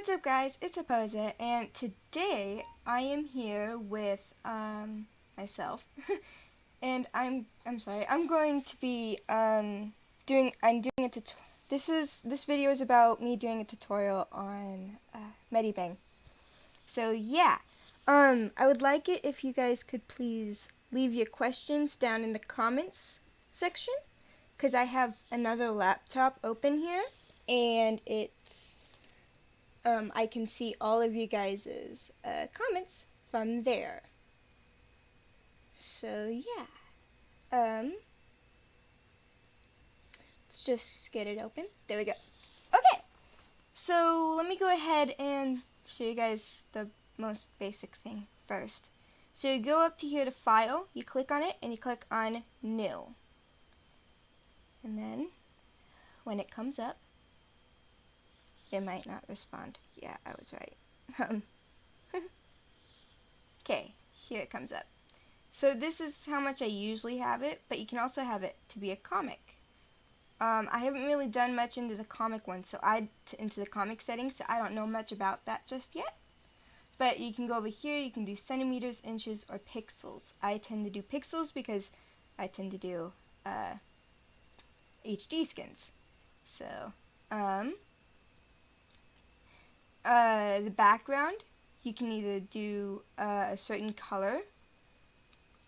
What's up, guys? It's Oposa, and today I am here with myself, and I'm sorry. I'm going to be doing a tutorial. This video is about me doing a tutorial on Medibang. So yeah, I would like it if you guys could please leave your questions down in the comments section, because I have another laptop open here, and I can see all of you guys' comments from there. So yeah, let's just get it open. There we go. Okay, so let me go ahead and show you guys the most basic thing first. So you go up to here to File, you click on it, and you click on New. And then, when it comes up, it might not respond. Yeah, I was right. Okay, here it comes up. So this is how much I usually have it, but you can also have it to be a comic. I haven't really done much into the comic one, into the comic settings, so I don't know much about that just yet. But you can go over here, you can do centimeters, inches, or pixels. I tend to do pixels because I tend to do HD skins. So, the background, you can either do a certain color,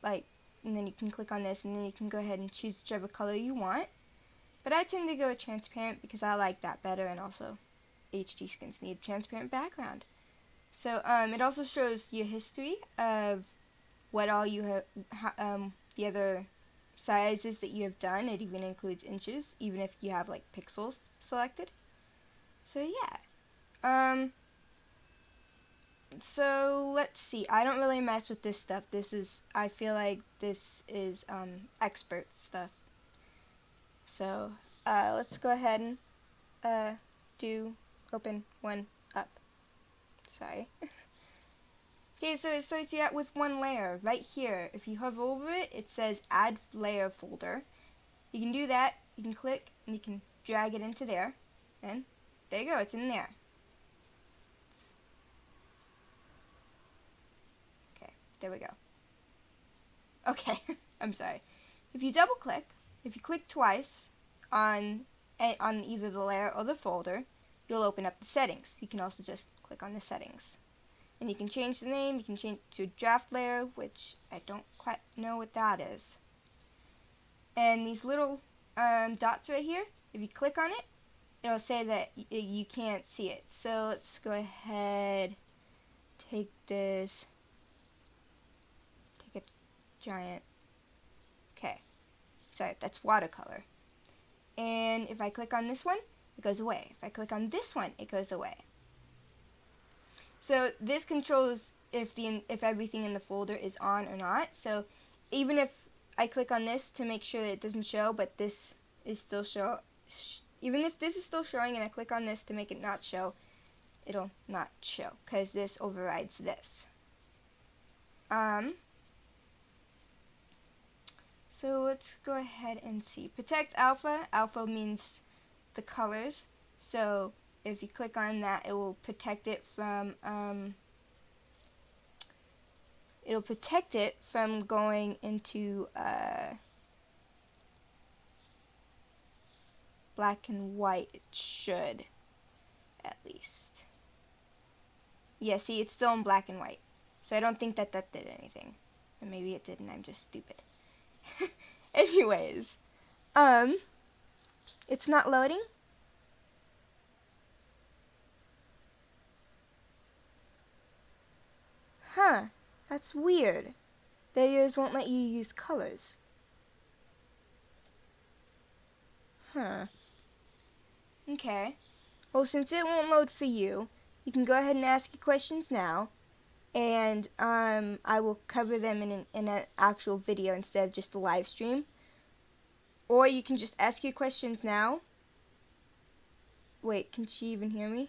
and then you can click on this, and then you can go ahead and choose whichever color you want. But I tend to go transparent because I like that better, and also HD skins need a transparent background. So it also shows your history of what all you have, the other sizes that you have done. It even includes inches, even if you have like pixels selected. So yeah. So let's see. I don't really mess with this stuff. I feel like this is expert stuff. So let's go ahead and open one up. Sorry. Okay, so it starts you out with one layer right here. If you hover over it, it says Add Layer Folder. You can do that. You can click and you can drag it into there, and there you go. It's in there. There we go. Okay, I'm sorry. If you double click, if you click twice on either the layer or the folder, you'll open up the settings. You can also just click on the settings. And you can change the name, you can change it to draft layer, which I don't quite know what that is. And these little dots right here, if you click on it, it'll say that you can't see it. So let's go ahead, take this. Giant. Okay. Sorry, that's watercolor. And if I click on this one, it goes away. If I click on this one, it goes away. So this controls if everything in the folder is on or not. So even if I click on this to make sure that it doesn't show, but this is still even if this is still showing and I click on this to make it not show, it'll not show because this overrides this. So let's go ahead and see. Protect alpha. Alpha means the colors. So if you click on that, it will protect it from going into black and white. It should, at least. Yeah, see, it's still in black and white. So I don't think that did anything. Or maybe it did and I'm just stupid. Anyways, it's not loading. Huh, that's weird. Layers won't let you use colors. Huh. Okay. Well, since it won't load for you, you can go ahead and ask your questions now. And I will cover them in an actual video instead of just a live stream. Or you can just ask your questions now. Wait, can she even hear me?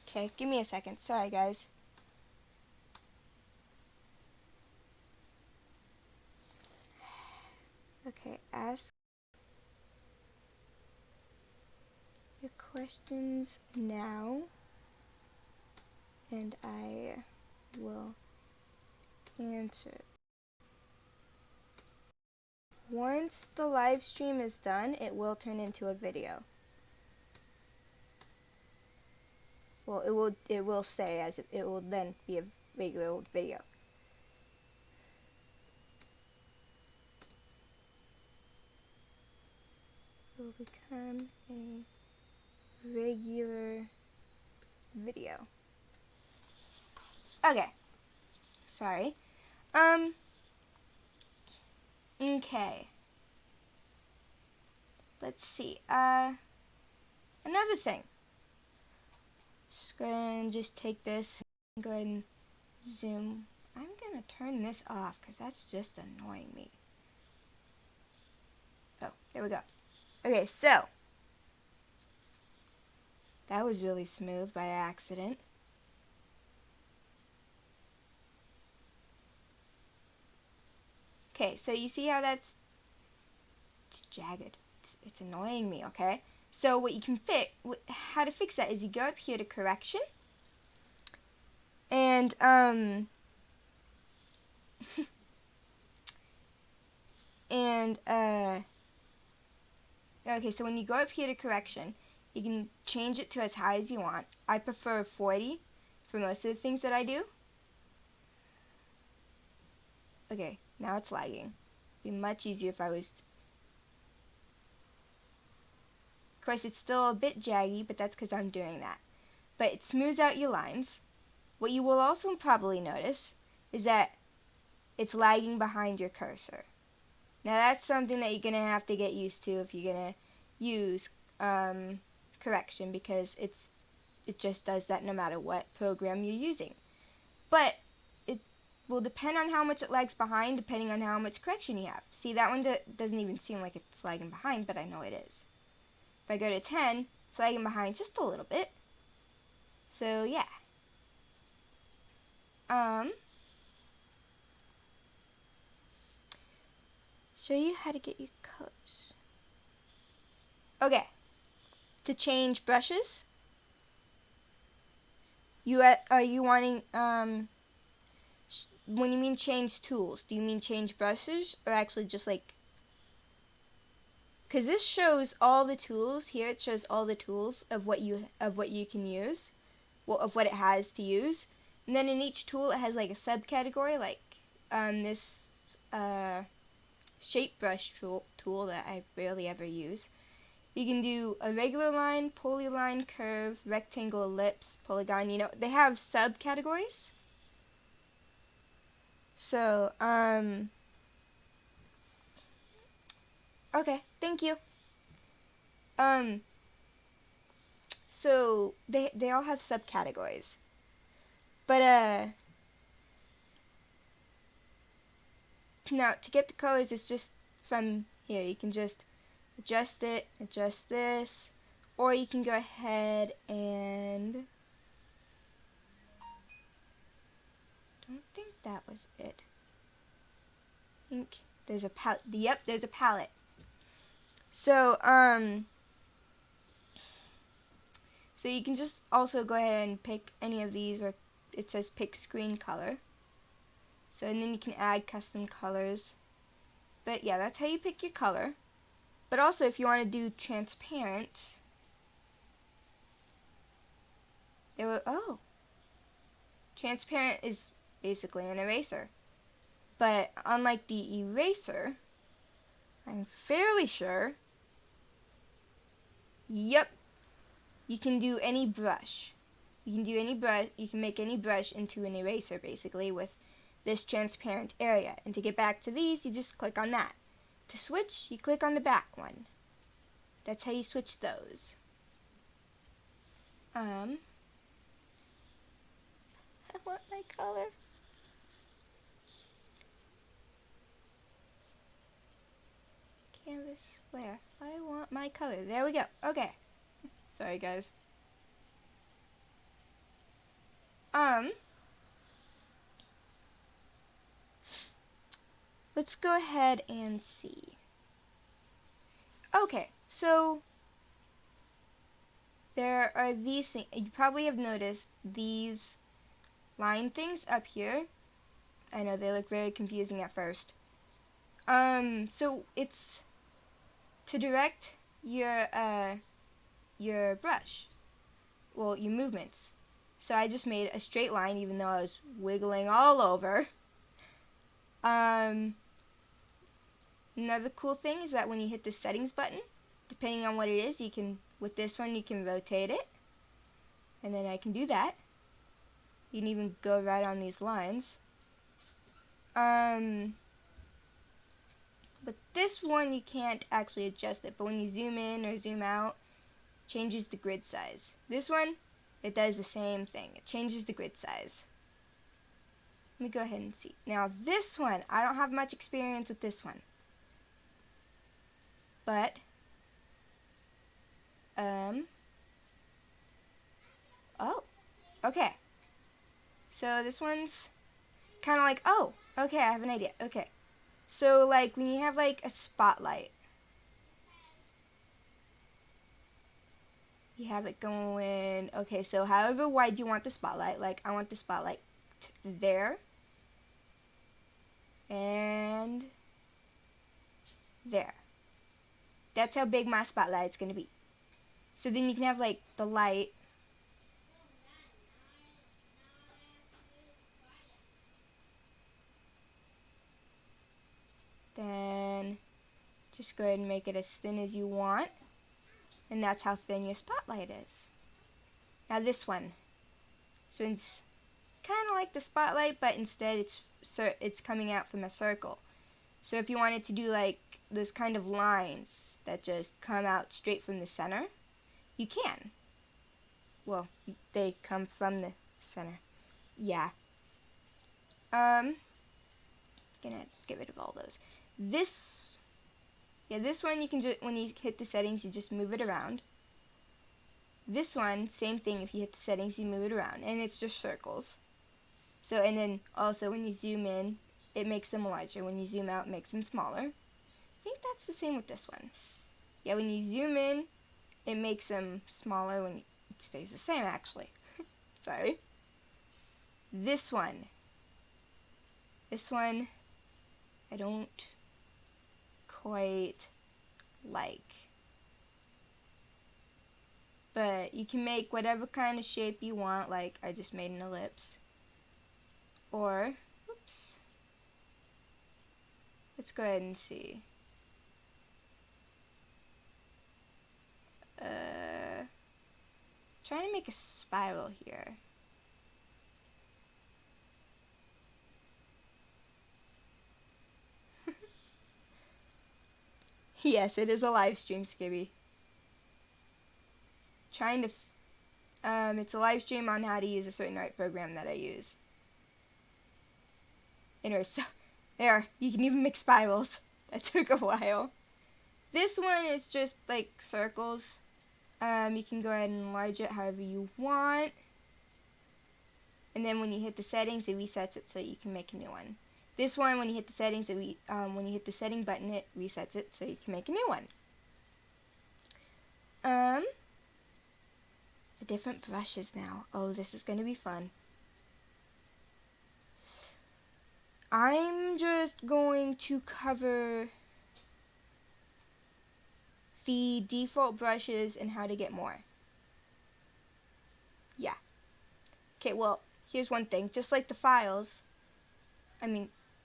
Okay, give me a second. Sorry, guys. Okay, ask your questions now, and I will answer. Once the live stream is done, it will turn into a video. Well, it will stay as it will then be a regular old video. It will become a regular video. Okay. Sorry. Okay. Let's see. Another thing. Just go ahead and just take this and go ahead and zoom. I'm gonna turn this off because that's just annoying me. Oh, there we go. Okay, so that was really smooth by accident. Okay, so you see how that's jagged. It's annoying me, okay? So what you can fix, how to fix that is you go up here to correction, and okay, so when you go up here to correction, you can change it to as high as you want. I prefer 40 for most of the things that I do. Okay, now it's lagging. It'd be much easier if I was... Of course, it's still a bit jaggy, but that's because I'm doing that. But it smooths out your lines. What you will also probably notice is that it's lagging behind your cursor. Now that's something that you're going to have to get used to if you're going to use correction, because it just does that no matter what program you're using. But it will depend on how much it lags behind, depending on how much correction you have. See, that one doesn't even seem like it's lagging behind, but I know it is. If I go to 10, it's lagging behind just a little bit. So yeah. Show you how to get your colors. Okay. To change brushes, are you wanting when you mean change tools, do you mean change brushes or actually just like, because this shows all the tools here, it shows all the tools of what you can use, well, of what it has to use, and then in each tool it has like a subcategory, like this shape brush tool that I barely ever use. You can do a regular line, polyline, curve, rectangle, ellipse, polygon. You know, they have subcategories. So, okay, thank you. So they all have subcategories. But now to get the colors, it's just from here. You can just adjust it, adjust this, or you can go ahead and... don't think that was it. I think there's a palette. Yep, there's a palette. So, so you can just also go ahead and pick any of these, or it says pick screen color. So, and then you can add custom colors. But yeah, that's how you pick your color. But also, if you want to do transparent, transparent is basically an eraser. But unlike the eraser, I'm fairly sure, yep, you can do any brush. You can do any brush, you can make any brush into an eraser basically with this transparent area. And to get back to these, you just click on that. To switch, you click on the back one. That's how you switch those. I want my color. Canvas flare. I want my color. There we go. Okay. Sorry, guys. Let's go ahead and see. Okay, so there are these things. You probably have noticed these line things up here. I know they look very confusing at first. So it's to direct your brush, well, your movements. So I just made a straight line even though I was wiggling all over. Another cool thing is that when you hit the settings button, depending on what it is, you can, with this one, you can rotate it. And then I can do that. You can even go right on these lines. But this one you can't actually adjust it, but when you zoom in or zoom out, it changes the grid size. This one, it does the same thing. It changes the grid size. Let me go ahead and see. Now this one, I don't have much experience with this one. But, oh, okay. So this one's kind of like, oh, okay, I have an idea. Okay. So like when you have like a spotlight, you have it going, okay, so however wide you want the spotlight, like I want the spotlight there and there. That's how big my spotlight's going to be. So then you can have like the light then just go ahead and make it as thin as you want, and that's how thin your spotlight is. Now this one, so it's kind of like the spotlight, but instead it's coming out from a circle. So if you wanted to do like those kind of lines that just come out straight from the center, you can. Well, they come from the center. Yeah. Gonna get rid of all those. This one you can just, when you hit the settings, you just move it around. This one, same thing, if you hit the settings, you move it around, and it's just circles. So, and then also when you zoom in, it makes them larger. When you zoom out, it makes them smaller. I think that's the same with this one. Yeah, when you zoom in, it makes them smaller. When it stays the same, actually. Sorry. This one, I don't quite like. But you can make whatever kind of shape you want, like I just made an ellipse. Or, oops, let's go ahead and see. Trying to make a spiral here. Yes, it is a live stream, Skibby. Trying to, it's a live stream on how to use a certain art program that I use. Anyway, so, there, you can even make spirals. That took a while. This one is just like circles. You can go ahead and enlarge it however you want. And then when you hit the settings, it resets it so you can make a new one. This one, when you hit the settings, when you hit the setting button, it resets it so you can make a new one. The different brushes now. Oh, this is going to be fun. I'm just going to cover the default brushes and how to get more. Yeah. Okay, well, here's one thing. Just like the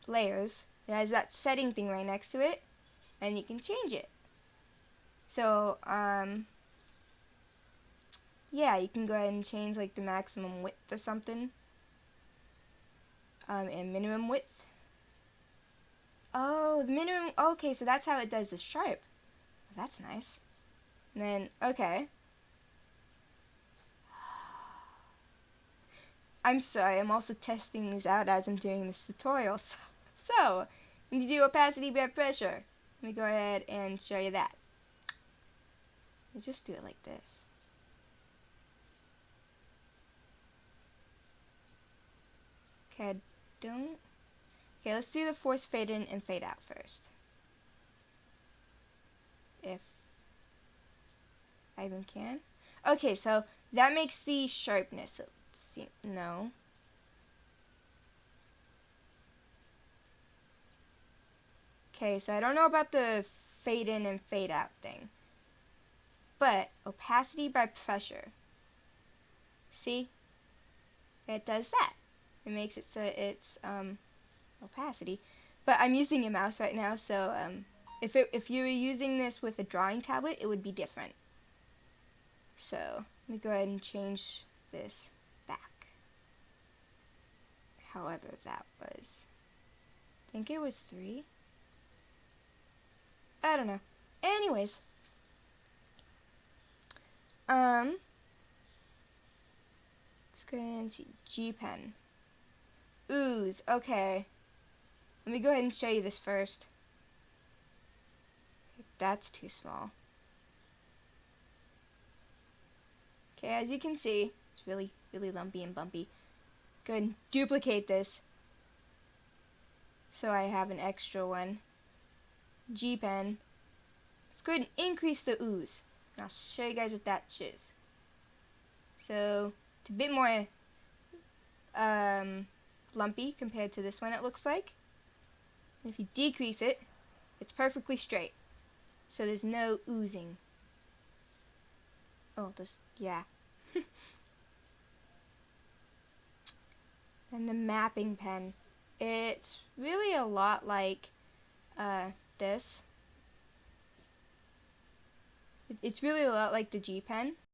layers, it has that setting thing right next to it, and you can change it. So, yeah, you can go ahead and change like the maximum width or something, and minimum width. Oh, the minimum, okay, so that's how it does the sharp. That's nice. And then, okay. I'm sorry, I'm also testing these out as I'm doing this tutorial. So, when you do opacity by pressure, let me go ahead and show you that. Let me just do it like this. Okay, let's do the force fade in and fade out first. If I even can. Okay, so that makes the sharpness. Let's see. No. Okay, so I don't know about the fade in and fade out thing. But opacity by pressure. See? It does that. It makes it so it's opacity. But I'm using a mouse right now, so if you were using this with a drawing tablet, it would be different. So let me go ahead and change this back. However that was. I think it was 3. I don't know. Anyways. Let's go ahead and see G pen. Ooze, okay. Let me go ahead and show you this first. That's too small. Okay, as you can see, it's really, really lumpy and bumpy. Go ahead and duplicate this. So I have an extra one. G pen. Let's go ahead and increase the ooze. And I'll show you guys what that is. So it's a bit more lumpy compared to this one, it looks like. And if you decrease it, it's perfectly straight. So there's no oozing. Oh, yeah. And the mapping pen. It's really a lot like this. It's really a lot like the G pen.